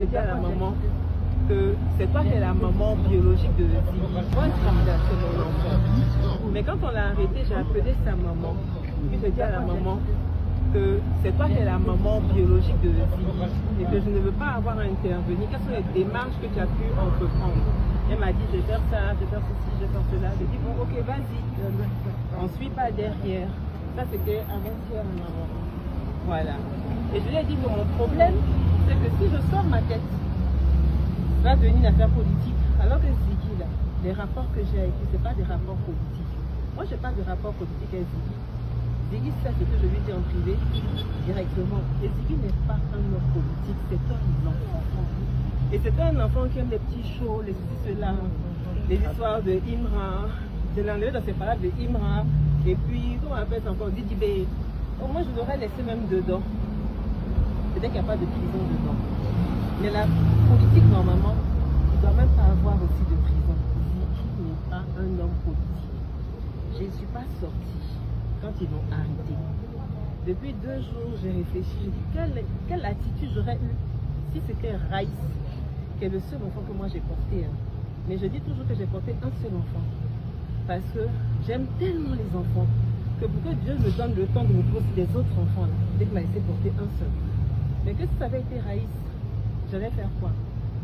dis à la maman que c'est toi qui es la maman biologique de Ziggy. Moi, c'est mon enfant. Mais quand on l'a arrêté, j'ai appelé sa maman. Puis je dis à la maman que c'est toi qui es la maman biologique de Ziggy et que je ne veux pas avoir à intervenir. Quelles sont les démarches que tu as pu entreprendre? Elle m'a dit, je vais faire ça, je vais faire ceci, je vais faire cela. Je dis, bon, ok, vas-y. On ne suit pas derrière. Ça, c'était avant-hier en avant. Voilà. Et je lui ai dit que mon problème, c'est que si je sors ma tête, va devenir une affaire politique. Alors que Ziggy, là, les rapports que j'ai avec lui, ce n'est pas des rapports politiques. Moi, je n'ai pas de rapport politique avec Ziggy. Ziggy, c'est ce que je lui dis en privé, directement. Et Ziggy n'est pas un homme politique, c'est un enfant. Et c'est un enfant qui aime les petits shows, les ceci, cela, les histoires de Imra. Je l'ai enlevé dans ses parades de Imra. Et puis, comment on appelle ça encore, Didi B. Au moins, je l'aurais laissé même dedans. Peut-être qu'il n'y a pas de prison dedans. Mais la politique, normalement, il ne doit même pas avoir aussi de prison. Ziggy n'est pas un homme politique. Je ne suis pas sortie quand ils l'ont arrêté. Depuis 2 jours, j'ai réfléchi. J'ai dit, quelle attitude j'aurais eue si c'était Raïs, qui est le seul enfant que moi j'ai porté. Hein. Mais je dis toujours que j'ai porté un seul enfant. Parce que j'aime tellement les enfants que pour que Dieu me donne le temps de me trouver aussi des autres enfants, là, dès qu'il m'a laissé porter un seul. Mais que si ça avait été Raïs, j'allais faire quoi?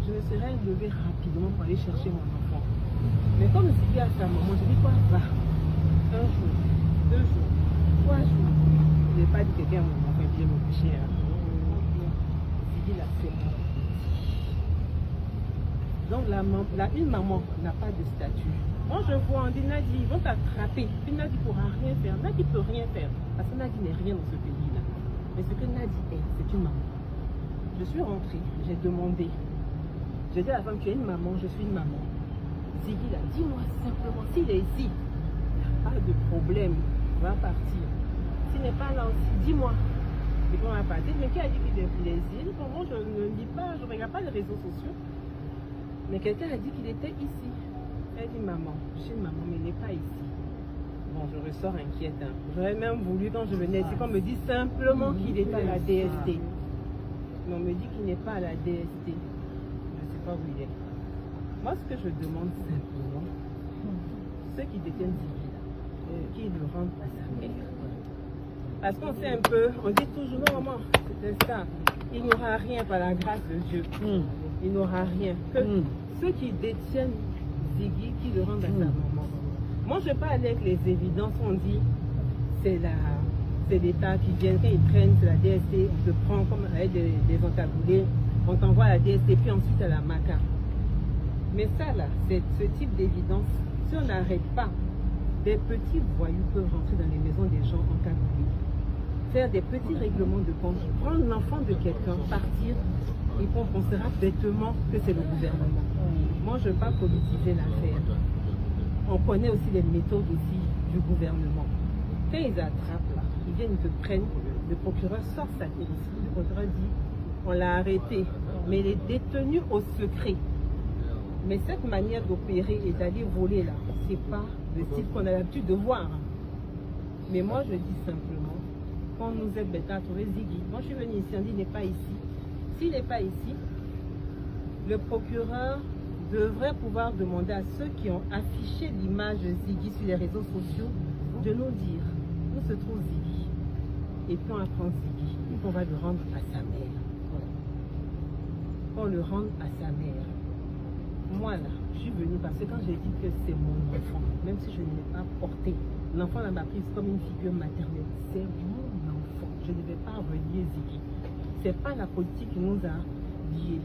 Je me serais levée rapidement pour aller chercher mon enfant. Mais comme Ziggy à sa maman, je dis quoi? Va. 1 jour, 2 jours, 3 jours. Je n'ai pas dit que quelqu'un mon enfant vient me coucher. Ziggy l'a fait. Donc une maman n'a pas de statut. Moi je vois, on dit Nadi, ils vont t'attraper. Puis Nadi ne pourra rien faire. Nadi ne peut rien faire. Parce que Nadi n'est rien dans ce pays-là. Mais ce que Nadi est, c'est une maman. Je suis rentrée, j'ai demandé. J'ai dit à la femme, tu es une maman, je suis une maman. Ziggy là, dis-moi simplement, s'il est ici, il n'y a pas de problème, on va partir. S'il n'est pas là aussi, dis-moi. Et puis on va partir. Mais qui a dit qu'il est ici? Pour moi, je ne lis pas, je ne regarde pas les réseaux sociaux. Mais quelqu'un a dit qu'il était ici. Elle dit, maman, je suis une maman, mais il n'est pas ici. Bon, je ressors inquiète. Hein. J'aurais même voulu, quand je venais ici, qu'on me dise simplement qu'il est à la DST. Mais on me dit qu'il n'est pas à la DST. Je ne sais pas où il est. Moi, ce que je demande simplement, ceux qui détiennent Ziggy, qu'ils le rendent à sa mère. Parce qu'on sait un peu, on dit toujours, non maman, c'était ça. Il n'aura rien par la grâce de Dieu. Il n'aura rien. Que ceux qui détiennent Ziggy, qui le rendent à sa maman. Moi, je ne vais pas aller avec les évidences. On dit, c'est l'État qui vient, quand ils prennent, c'est la DST, on te prend comme avec des encagoulés, on t'envoie à la DST, puis ensuite à la MACA. Mais ça, là, c'est ce type d'évidence. Si on n'arrête pas, des petits voyous peuvent rentrer dans les maisons des gens encagoulés, faire des petits règlements de compte, prendre l'enfant de quelqu'un, partir, et qu'on pensera bêtement que c'est le gouvernement. Moi, je ne veux pas politiser l'affaire. On connaît aussi les méthodes aussi du gouvernement. Quand ils attrapent là, ils viennent, ils te prennent, le procureur sort sa tête. Le procureur dit, on l'a arrêté, mais il est détenu au secret. Mais cette manière d'opérer et d'aller voler là, c'est pas le style qu'on a l'habitude de voir. Mais moi, je dis simplement, quand nous aide bêta à trouver Ziggy, moi je suis venue ici, on dit il n'est pas ici. S'il n'est pas ici, le procureur devrait pouvoir demander à ceux qui ont affiché l'image de Ziggy sur les réseaux sociaux de nous dire où se trouve Ziggy. Et puis on apprend Ziggy et qu'on va le rendre à sa mère. On le rende à sa mère. Moi là, je suis venue parce que quand j'ai dit que c'est mon enfant, même si je ne l'ai pas porté, l'enfant là m'a prise comme une figure maternelle. C'est mon enfant. Je ne vais pas relier Ziggy. Ce n'est pas la politique qui nous a liés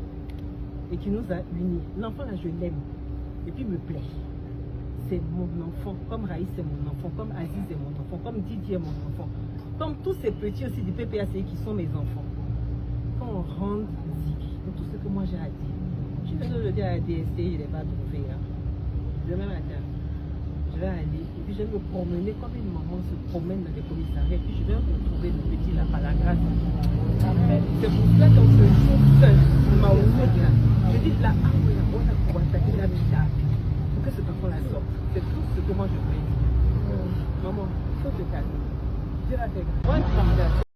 et qui nous a unis. L'enfant là, je l'aime. Et puis il me plaît. C'est mon enfant. Comme Raïs c'est mon enfant. Comme Aziz est mon enfant. Comme Didier est mon enfant. Comme tous ces petits aussi du PPACI qui sont mes enfants. Quand on rend Ziggy, tout ce que moi j'ai à dire. Je vais le dire à la DST, il n'est pas trouvé. Hein. Demain matin, je vais aller et puis je vais me promener comme une maman se promène dans les commissariats. Et puis je vais retrouver le petit là par la grâce. C'est pour ça qu'on se joue seul. Je dis là, ah oui, on a attaqué la vie là. Pour que cet enfant la sorte. C'est tout ce que moi je veux dire. Maman, il faut te calmer. Dieu la fait grâce.